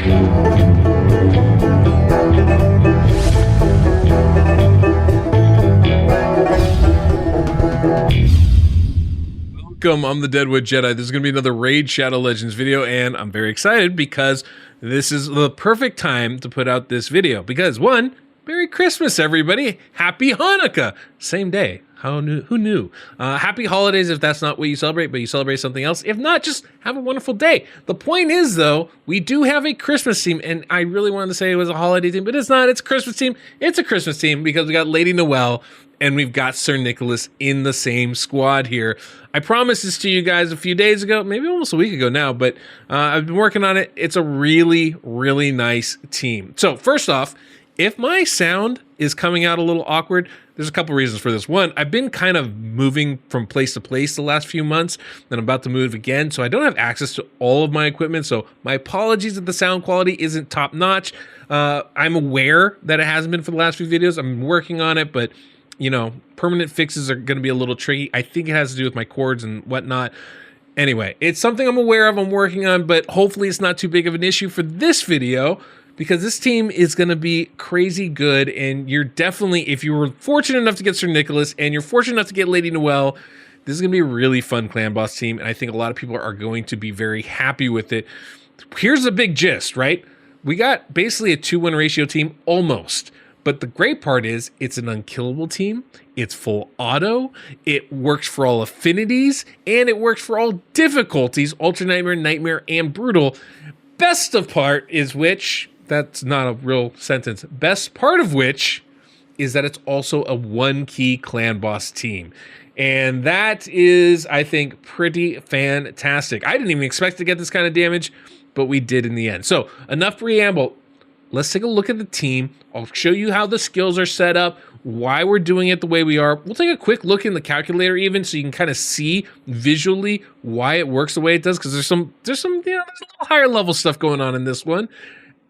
Welcome, I'm the Deadwoodjedi. This is going to be another Raid Shadow Legends video, and I'm very excited because this is the perfect time to put out this video. Because, one, Merry Christmas, everybody. Happy Hanukkah. Same day. Who knew? Happy holidays if that's not what you celebrate, but you celebrate something else. If not, just have a wonderful day. The point is, though, we do have a Christmas theme, and I really wanted to say it was a holiday theme, but it's not. It's a Christmas theme. It's a Christmas theme because we got Lady Noelle, and we've got Sir Nicholas in the same squad here. I promised this to you guys a few days ago, maybe almost a week ago now, but I've been working on it. It's a really, really nice team. So first off, if my sound is coming out a little awkward, there's a couple reasons for this. One, I've been kind of moving from place to place the last few months, and I'm about to move again, so I don't have access to all of my equipment, so my apologies if the sound quality isn't top notch. I'm aware that it hasn't been for the last few videos. I'm working on it, but you know, permanent fixes are going to be a little tricky. I think it has to do with my cords and whatnot. Anyway, it's something I'm aware of, I'm working on, but hopefully it's not too big of an issue for this video because this team is going to be crazy good. And you're definitely, if you were fortunate enough to get Sir Nicholas and you're fortunate enough to get Lady Noelle, this is going to be a really fun clan boss team. And I think a lot of people are going to be very happy with it. Here's the big gist, right? We got basically a 2-1 ratio team almost. But the great part is it's an unkillable team. It's full auto. It works for all affinities and it works for all difficulties, Ultra Nightmare, Nightmare, and Brutal. Best of part is which, that's not a real sentence. Best part of which is that it's also a 1-key clan boss team. And that is, I think, pretty fantastic. I didn't even expect to get this kind of damage, but we did in the end. So enough preamble. Let's take a look at the team. I'll show you how the skills are set up, why we're doing it the way we are. We'll take a quick look in the calculator even so you can kind of see visually why it works the way it does, because there's some there's a little higher level stuff going on in this one.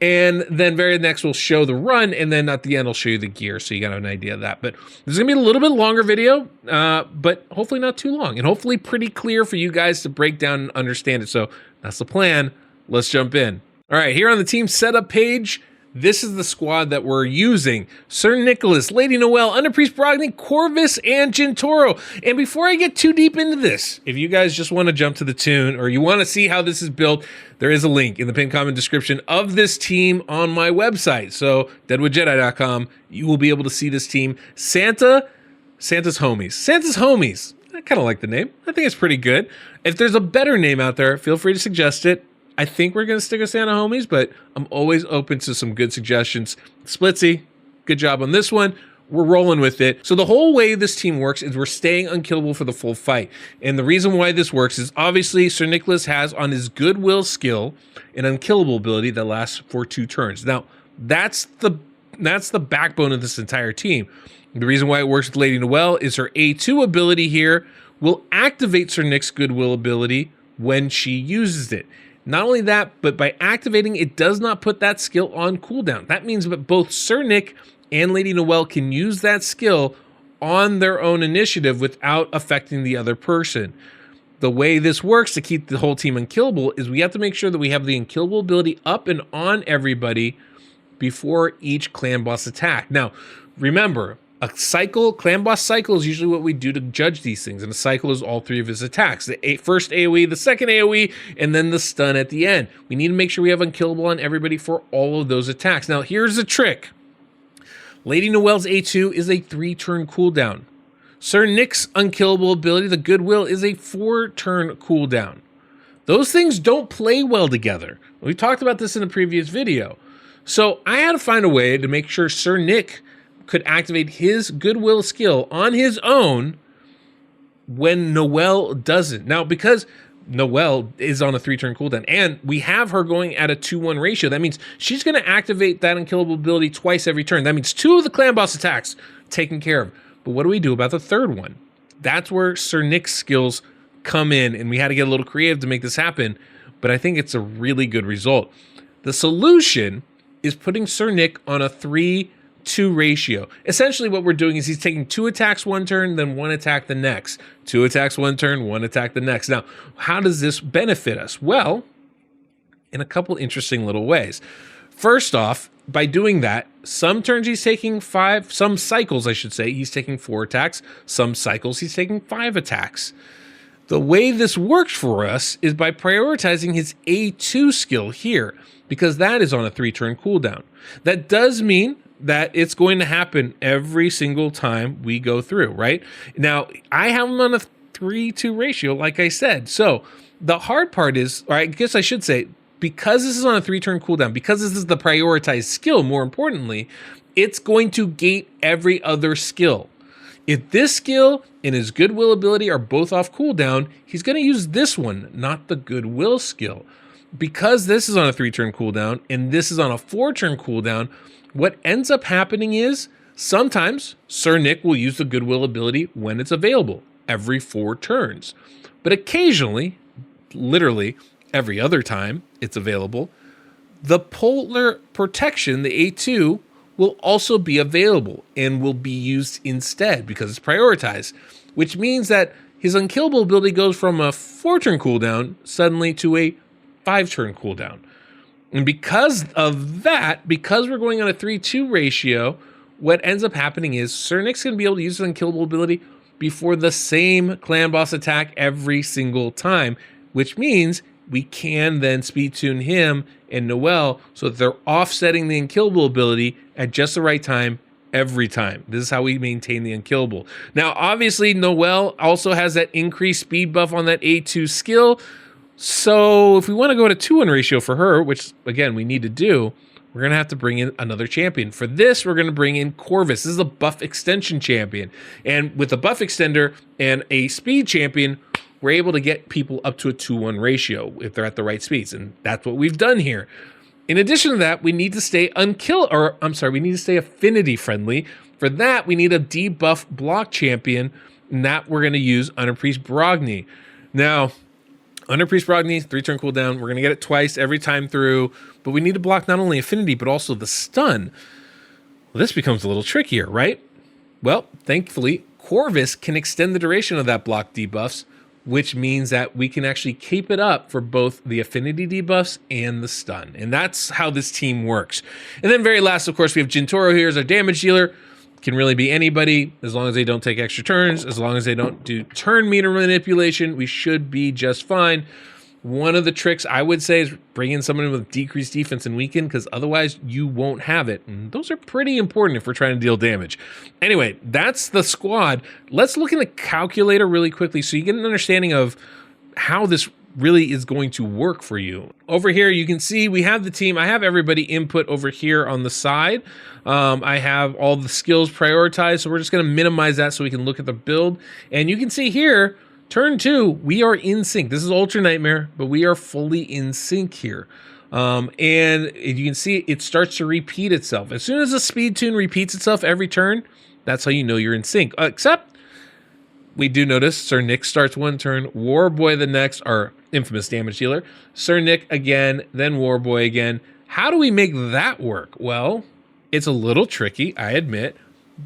And then very next we'll show the run, and then at the end I'll show you the gear so you got an idea of that. But this is gonna be a little bit longer video, but hopefully not too long, and hopefully pretty clear for you guys to break down and understand it. So that's the plan. Let's jump in. All right, here on the team setup page, this is the squad that we're using. Sir Nicholas, Lady Noelle, Underpriest Brogni, Corvus, and Gintoro. And before I get too deep into this, if you guys just want to jump to the tune or you want to see how this is built, there is a link in the pinned comment description of this team on my website. So deadwoodjedi.com, you will be able to see this team. Santa's Homies. Santa's Homies. I kind of like the name. I think it's pretty good. If there's a better name out there, feel free to suggest it. I think we're going to stick with Santa Homies, but I'm always open to some good suggestions. Splitsy, good job on this one. We're rolling with it. So the whole way this team works is we're staying unkillable for the full fight. And the reason why this works is obviously Sir Nicholas has on his Goodwill skill an unkillable ability that lasts for 2 turns. Now, that's the backbone of this entire team. The reason why it works with Lady Noelle is her A2 ability here will activate Sir Nick's Goodwill ability when she uses it. Not only that, but by activating, it does not put that skill on cooldown. That means that both Sir Nick and Lady Noelle can use that skill on their own initiative without affecting the other person. The way this works to keep the whole team unkillable is we have to make sure that we have the unkillable ability up and on everybody before each clan boss attack. Now, remember, a cycle, clan boss cycle is usually what we do to judge these things, and a cycle is all 3 of his attacks. The first AoE, the second AoE, and then the stun at the end. We need to make sure we have unkillable on everybody for all of those attacks. Now, here's the trick. Lady Noelle's A2 is a 3-turn cooldown. Sir Nick's unkillable ability, the Goodwill, is a 4-turn cooldown. Those things don't play well together. We talked about this in a previous video. So I had to find a way to make sure Sir Nick could activate his Goodwill skill on his own when Noelle doesn't. Now, because Noelle is on a 3-turn cooldown and we have her going at a 2-1 ratio, that means she's going to activate that unkillable ability twice every turn. That means 2 of the clan boss attacks taken care of. But what do we do about the 3rd one? That's where Sir Nick's skills come in, and we had to get a little creative to make this happen, but I think it's a really good result. The solution is putting Sir Nick on a 3-2 ratio. Essentially what we're doing is he's taking 2 attacks one turn, then 1 attack the next. 2 attacks one turn, 1 attack the next. Now, how does this benefit us? Well, in a couple interesting little ways. First off, by doing that, some turns he's taking 5, some cycles, I should say, he's taking 4 attacks. Some cycles he's taking 5 attacks. The way this works for us is by prioritizing his A2 skill here, because that is on a 3-turn cooldown. That does mean that it's going to happen every single time we go through, right? Now, I have him on a 3-2 ratio, like I said. So the hard part is, or I guess I should say, because this is on a 3-turn cooldown, because this is the prioritized skill, more importantly, it's going to gate every other skill. If this skill and his goodwill ability are both off cooldown, he's going to use this one, not the goodwill skill. Because this is on a 3-turn cooldown and this is on a 4-turn cooldown, what ends up happening is sometimes Sir Nick will use the goodwill ability when it's available, every 4 turns. But occasionally, literally every other time it's available, the Polar Protection, the A2, will also be available and will be used instead because it's prioritized, which means that his unkillable ability goes from a 4-turn cooldown suddenly to a 5-turn cooldown. And because of that, because we're going on a 3-2 ratio, what ends up happening is Sir Nick's going to be able to use his unkillable ability before the same clan boss attack every single time, which means we can then speed tune him and Noelle so that they're offsetting the unkillable ability at just the right time every time. This is how we maintain the unkillable. Now, obviously, Noelle also has that increased speed buff on that A2 skill. So if we want to go to 2-1 ratio for her, which, again, we need to do, we're going to have to bring in another champion. For this, we're going to bring in Corvus. This is a buff extension champion. And with a buff extender and a speed champion, we're able to get people up to a 2-1 ratio if they're at the right speeds. And that's what we've done here. In addition to that, we need to stay we need to stay affinity friendly. For that, we need a debuff block champion, and that we're going to use Under Priest Brogni. Now, Under Priest Brogni, 3-turn cooldown. We're going to get it twice every time through, but we need to block not only affinity, but also the stun. Well, this becomes a little trickier, right? Well, thankfully, Corvus can extend the duration of that block debuffs, which means that we can actually keep it up for both the affinity debuffs and the stun. And that's how this team works. And then very last, of course, we have Jintoro here as our damage dealer. Can really be anybody as long as they don't take extra turns, as long as they don't do turn meter manipulation, we should be just fine. One of the tricks I would say is bring in someone with decreased defense and weaken, because otherwise you won't have it. And those are pretty important if we're trying to deal damage. Anyway, that's the squad. Let's look at the calculator really quickly so you get an understanding of how this really is going to work for you. Over here, you can see we have the team. I have everybody input over here on the side. I have all the skills prioritized, so we're just going to minimize that so we can look at the build. And you can see here, turn 2, we are in sync. This is Ultra Nightmare, but we are fully in sync here. And you can see it starts to repeat itself. As soon as a speed tune repeats itself every turn, that's how you know you're in sync. Except we do notice Sir Nick starts one turn, Warboy the next, our infamous damage dealer, Sir Nick again, then Warboy again. How do we make that work? Well, it's a little tricky, I admit,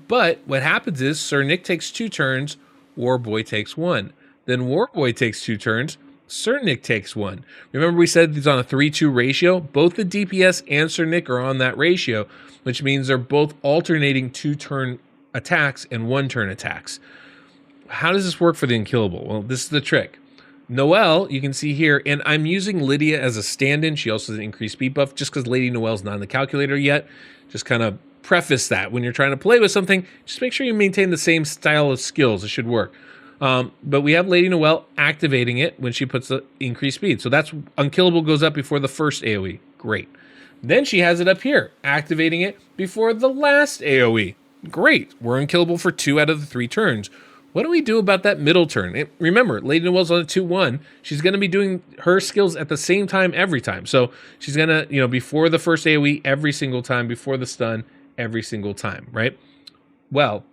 but what happens is Sir Nick takes 2 turns, Warboy takes 1. Then Warboy takes 2 turns, Sir Nick takes 1. Remember we said he's on a 3-2 ratio? Both the DPS and Sir Nick are on that ratio, which means they're both alternating 2-turn attacks and 1-turn attacks. How does this work for the unkillable? Well, this is the trick. Noelle, you can see here, and I'm using Lydia as a stand-in. She also has an increased speed buff just because Lady Noelle's not in the calculator yet. Just kind of preface that. When you're trying to play with something, just make sure you maintain the same style of skills. It should work. But we have Lady Noelle activating it when she puts the increased speed. So that's unkillable goes up before the first AoE. Great. Then she has it up here, activating it before the last AoE. Great. We're unkillable for 2 out of the 3 turns. What do we do about that middle turn? Remember, Lady Noelle's on a 2-1. She's going to be doing her skills at the same time every time. So she's going to, before the first AoE every single time, before the stun every single time, right? Well,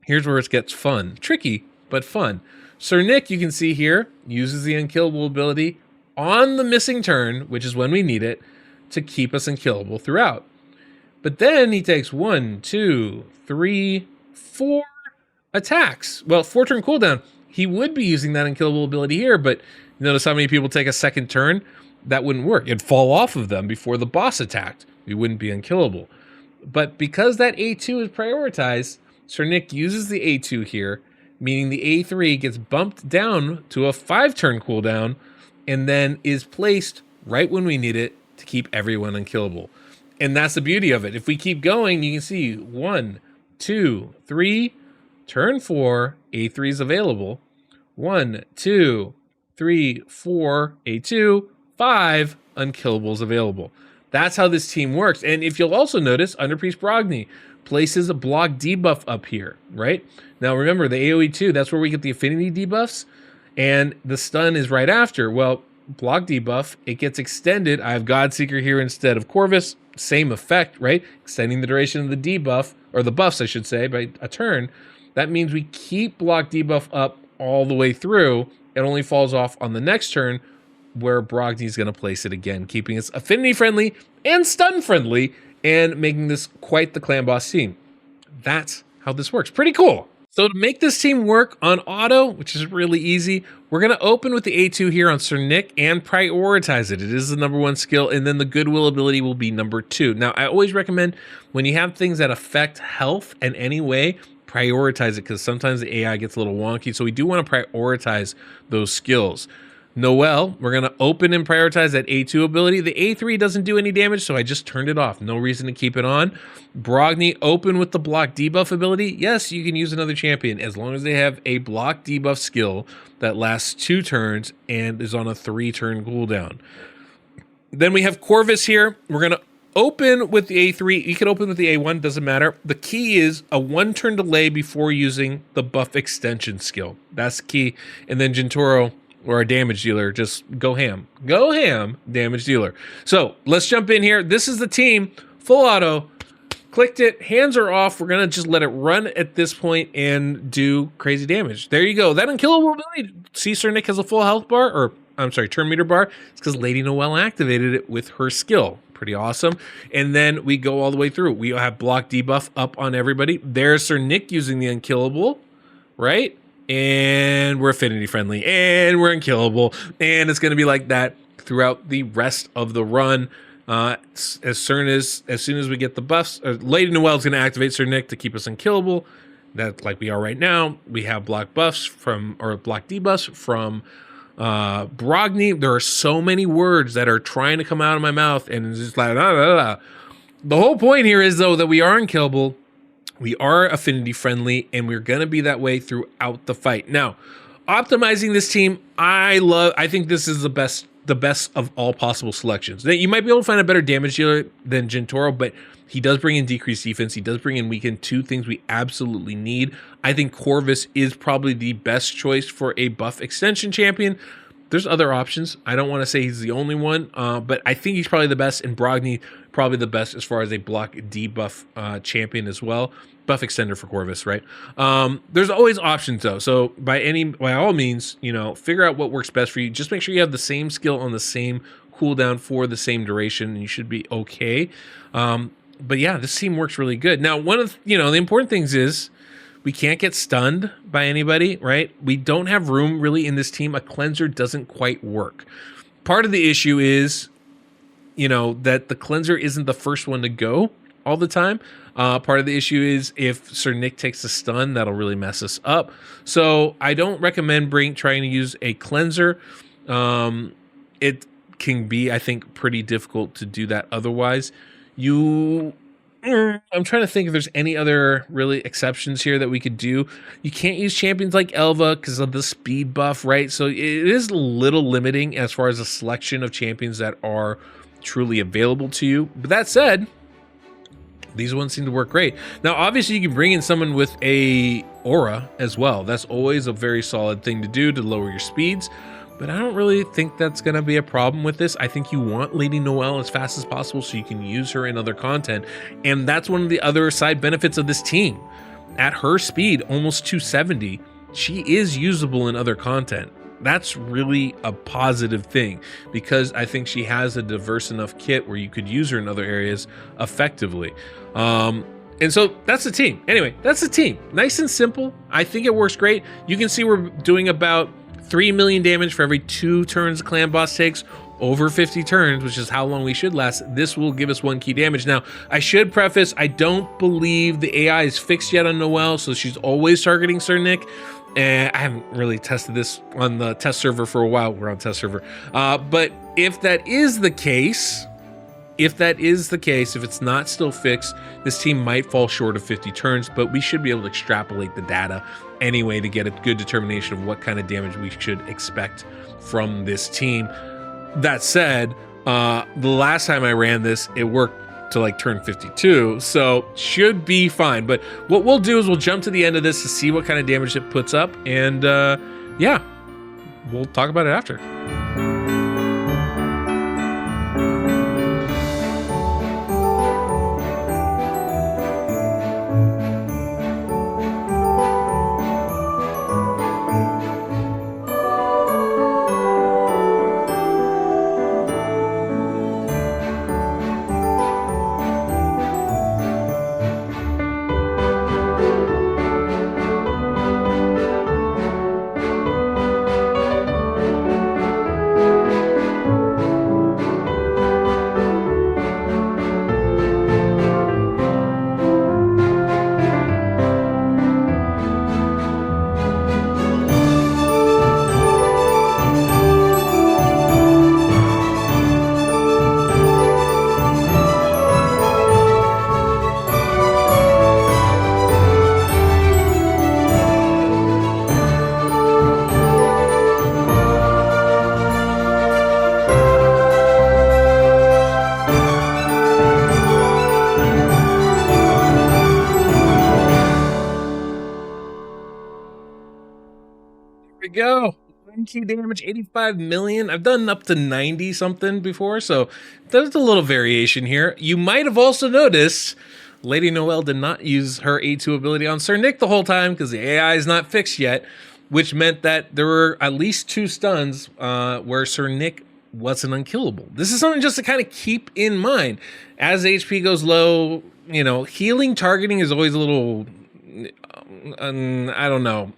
here's where it gets fun. Tricky, but fun. Sir Nick, you can see here, uses the unkillable ability on the missing turn, which is when we need it, to keep us unkillable throughout. But then he takes 1, 2, 3, 4 attacks. Well, 4-turn cooldown. He would be using that unkillable ability here, but notice how many people take a second turn? that wouldn't work. It'd fall off of them before the boss attacked. We wouldn't be unkillable. But because that A2 is prioritized, Sir Nick uses the A2 here, meaning the A3 gets bumped down to a 5-turn cooldown and then is placed right when we need it to keep everyone unkillable. And that's the beauty of it. If we keep going, you can see 1, 2, 3, turn 4, A3 is available. 1, 2, 3, 4, A2, 5, unkillables available. That's how this team works. And if you'll also notice, Underpriest Brogni places a block debuff up here, right? Now remember, the AoE 2, that's where we get the affinity debuffs, and the stun is right after. Well, block debuff, it gets extended. I have Godseeker here instead of Corvus. Same effect, right? Extending the duration of the debuff, or the buffs, I should say, by a turn. That means we keep block debuff up all the way through. It only falls off on the next turn, where Brogni's going to place it again, keeping us affinity friendly and stun friendly, and making this quite the clan boss team. That's how this works. Pretty cool. So to make this team work on auto, which is really easy, we're going to open with the A2 here on Sir Nick and prioritize it. It is the #1 skill, and then the Goodwill ability will be #2. Now, I always recommend when you have things that affect health in any way, prioritize it, because sometimes the AI gets a little wonky. So we do want to prioritize those skills. Noelle, we're going to open and prioritize that A2 ability. The A3 doesn't do any damage, so I just turned it off. No reason to keep it on. Brogni, open with the block debuff ability. Yes, you can use another champion as long as they have a block debuff skill that lasts 2 turns and is on a 3-turn cooldown. Then we have Corvus here. We're going to open with the A3. You can open with the A1, doesn't matter. The key is a 1-turn delay before using the buff extension skill. That's the key. And then Gentoro, or a damage dealer, just go ham. Go ham, damage dealer. So let's jump in here. This is the team, full auto. Clicked it, hands are off. We're gonna just let it run at this point and do crazy damage. There you go. That unkillable ability. See, Sir Nick has a full health bar, or I'm sorry, turn meter bar. It's because Lady Noelle activated it with her skill. Pretty awesome. And then we go all the way through. We have block debuff up on everybody. There's Sir Nick using the unkillable, right? And we're affinity friendly, and we're unkillable, and it's going to be like that throughout the rest of the run. As soon as we get the buffs, Lady Noelle is going to activate Sir Nick to keep us unkillable. That, like we are right now, we have block buffs from, or block debuffs from Brogni. There are so many words that are trying to come out of my mouth, and it's just like, The whole point here is, though, that we are unkillable. We are affinity friendly, and we're going to be that way throughout the fight. Now, optimizing this team, I think this is the best of all possible selections. Now, you might be able to find a better damage dealer than Gentoro, but he does bring in decreased defense. He does bring in weaken, 2 things we absolutely need. I think Corvus is probably the best choice for a buff extension champion. There's other options. I don't want to say he's the only one, but I think he's probably the best, and Brogni probably the best as far as a block debuff champion as well. Buff extender for Corvus, right? There's always options though. So by all means, figure out what works best for you. Just make sure you have the same skill on the same cooldown for the same duration, and you should be okay. But yeah, this team works really good. Now, one of the important things is we can't get stunned by anybody, right? We don't have room really in this team. A cleanser doesn't quite work. Part of the issue is, that the cleanser isn't the first one to go all the time. Part of the issue is if Sir Nick takes a stun, that'll really mess us up. So I don't recommend trying to use a cleanser. It can be, I think, pretty difficult to do that otherwise. I'm trying to think if there's any other really exceptions here that we could do. You can't use champions like Elva because of the speed buff, right? So it is a little limiting as far as a selection of champions that are truly available to you. But that said, these ones seem to work great. Now, obviously, you can bring in someone with a aura as well. That's always a very solid thing to do to lower your speeds. But I don't really think that's going to be a problem with this. I think you want Lady Noelle as fast as possible so you can use her in other content. And that's one of the other side benefits of this team. At her speed, almost 270, she is usable in other content. That's really a positive thing because I think she has a diverse enough kit where you could use her in other areas effectively. And so that's the team. Anyway, that's the team. Nice and simple. I think it works great. You can see we're doing about 3 million damage for every 2 turns the clan boss takes, over 50 turns, which is how long we should last, this will give us 1 key damage. Now, I should preface, I don't believe the AI is fixed yet on Noelle, so she's always targeting Sir Nick. And I haven't really tested this on the test server for a while. We're on test server. But if that is the case, if it's not still fixed, this team might fall short of 50 turns, but we should be able to extrapolate the data anyway to get a good determination of what kind of damage we should expect from this team. That said, the last time I ran this, it worked to like turn 52, so should be fine. But what we'll do is we'll jump to the end of this to see what kind of damage it puts up, and yeah, we'll talk about it after. Go 1 key damage, 85 million. I've done up to 90 something before, so there's a little variation here. You might have also noticed Lady Noelle did not use her A2 ability on Sir Nick the whole time because the AI is not fixed yet, which meant that there were at least 2 stuns where Sir Nick wasn't unkillable. This is something just to kind of keep in mind. As HP goes low, you know, healing targeting is always a little, I don't know,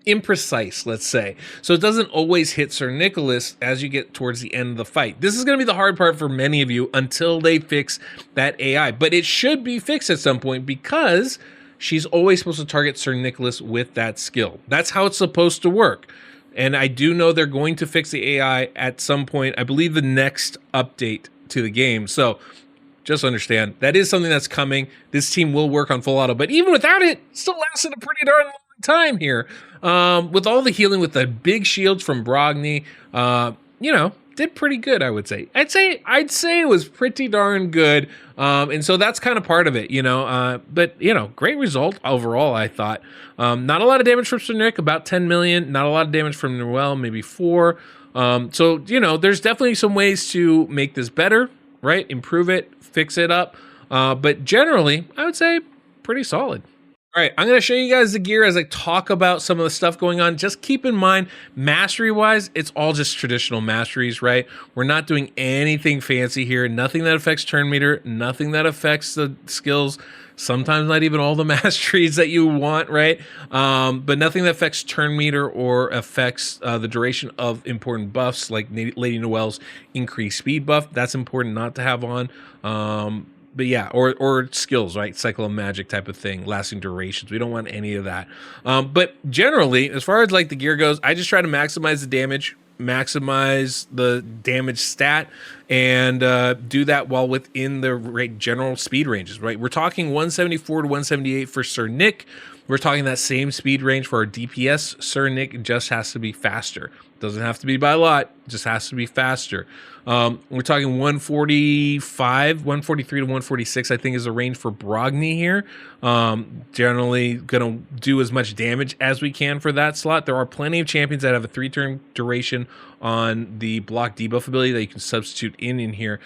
imprecise, let's say. So it doesn't always hit Sir Nicholas as you get towards the end of the fight. This is going to be the hard part for many of you until they fix that AI. But it should be fixed at some point because she's always supposed to target Sir Nicholas with that skill. That's how it's supposed to work. And I do know they're going to fix the AI at some point. I believe the next update to the game. So just understand that is something that's coming. This team will work on full auto, but even without it, still lasted a pretty darn long time here. With all the healing with the big shields from Brogni, you know, did pretty good, I would say. I'd say it was pretty darn good. And so that's kind of part of it, you know. But, you know, great result overall, I thought. Not a lot of damage from Sir Nick, about 10 million. Not a lot of damage from Noelle, maybe 4. So, you know, there's definitely some ways to make this better, right? Improve it, fix it up. But generally, I would say pretty solid. All right, I'm going to show you guys the gear as I talk about some of the stuff going on. Just keep in mind, mastery-wise, it's all just traditional masteries, right? We're not doing anything fancy here. Nothing that affects turn meter, nothing that affects the skills, sometimes not even all the masteries that you want, right? But nothing that affects turn meter or affects the duration of important buffs, like Lady Noelle's increased speed buff. That's important not to have on. But yeah, or skills, right? Cycle of magic type of thing, lasting durations. We don't want any of that. But generally, as far as like the gear goes, I just try to maximize the damage, maximize the damage stat, and do that while within the general speed ranges, right? We're talking 174 to 178 for Sir Nick. We're talking that same speed range for our DPS. Sir Nick just has to be faster. Doesn't have to be by a lot, just has to be faster. We're talking 145, 143 to 146, I think is the range for Brogni here. Generally going to do as much damage as we can for that slot. There are plenty of champions that have a 3-turn duration on the block debuff ability that you can substitute in here.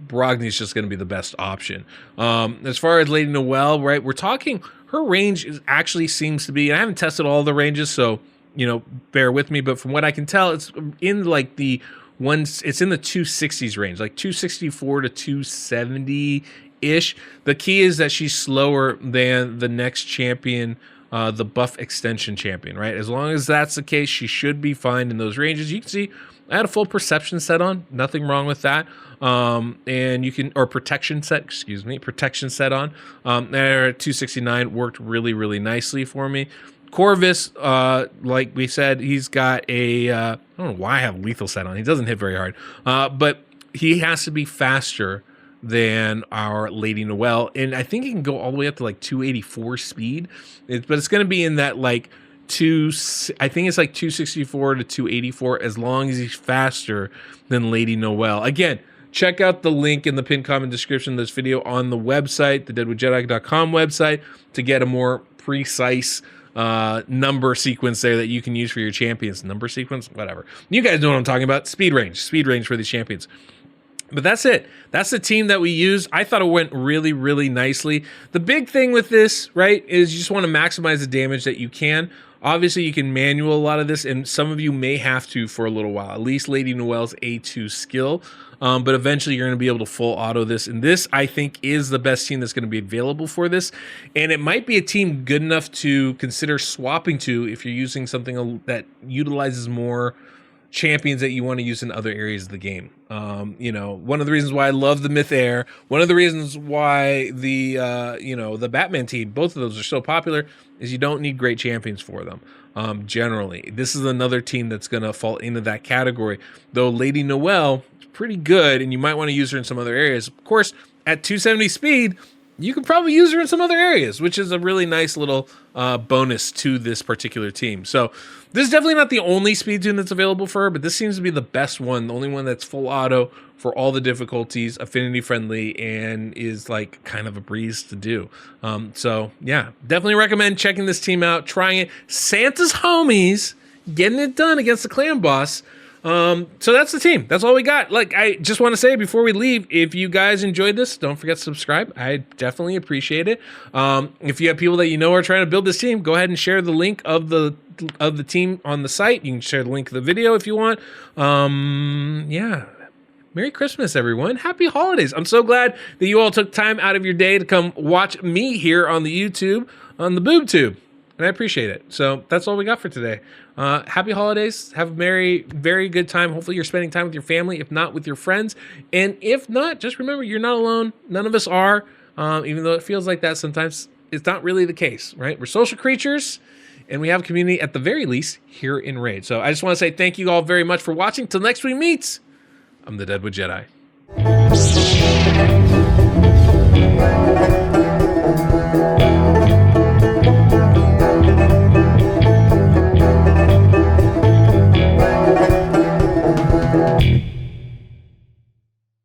Brogni is just going to be the best option. As far as Lady Noelle, right, we're talking, her range actually seems to be, and I haven't tested all the ranges, so, you know, bear with me, but from what I can tell, it's in like the it's in the 260s range, like 264 to 270-ish. The key is that she's slower than the next champion, the buff extension champion, right? As long as that's the case, she should be fine in those ranges. You can see I had a full perception set on, nothing wrong with that. And you can, or protection set on. There at 269 worked really, really nicely for me. Corvus, like we said, he's got a, I don't know why I have lethal set on. He doesn't hit very hard, but he has to be faster than our Lady Noelle. And I think he can go all the way up to like 284 speed, but it's going to be in that like I think it's like 264 to 284 as long as he's faster than Lady Noelle. Again, check out the link in the pinned comment description of this video on the website, the deadwoodjedi.com website, to get a more precise number sequence there that you can use for your champions. Number sequence, whatever. You guys know what I'm talking about. Speed range for these champions. But that's it. That's the team that we used. I thought it went really, really nicely. The big thing with this, right, is you just want to maximize the damage that you can. Obviously, you can manual a lot of this, and some of you may have to for a little while, at least Lady Noelle's A2 skill. But eventually, you're going to be able to full auto this. And this, I think, is the best team that's going to be available for this. And it might be a team good enough to consider swapping to if you're using something that utilizes more champions that you want to use in other areas of the game. One of the reasons why I love the Myth Air, one of the reasons why the Batman team, both of those are so popular, is you don't need great champions for them. Generally, this is another team that's going to fall into that category. Though Lady Noelle is pretty good, and you might want to use her in some other areas. Of course, at 270 speed, you could probably use her in some other areas, which is a really nice little bonus to this particular team. So this is definitely not the only speed tune that's available for her, but this seems to be the best one, the only one that's full auto for all the difficulties, affinity friendly, and is like kind of a breeze to do. So yeah, definitely recommend checking this team out, trying it. Santa's homies, getting it done against the clan boss. So that's the team. That's all we got. Like, I just want to say before we leave, if you guys enjoyed this, don't forget to subscribe. I definitely appreciate it. If you have people that you know are trying to build this team, go ahead and share the link of the team on the site. You can share the link of the video if you want. Yeah. Merry Christmas, everyone. Happy holidays. I'm so glad that you all took time out of your day to come watch me here on the YouTube, on the BoobTube. And I appreciate it. So that's all we got for today. Happy holidays. Have a very good time. Hopefully you're spending time with your family, if not with your friends. And if not, just remember you're not alone. None of us are. Even though it feels like that sometimes, it's not really the case, right? We're social creatures, and we have a community at the very least here in Raid. So I just want to say thank you all very much for watching. Till next we meet, I'm the Deadwood Jedi.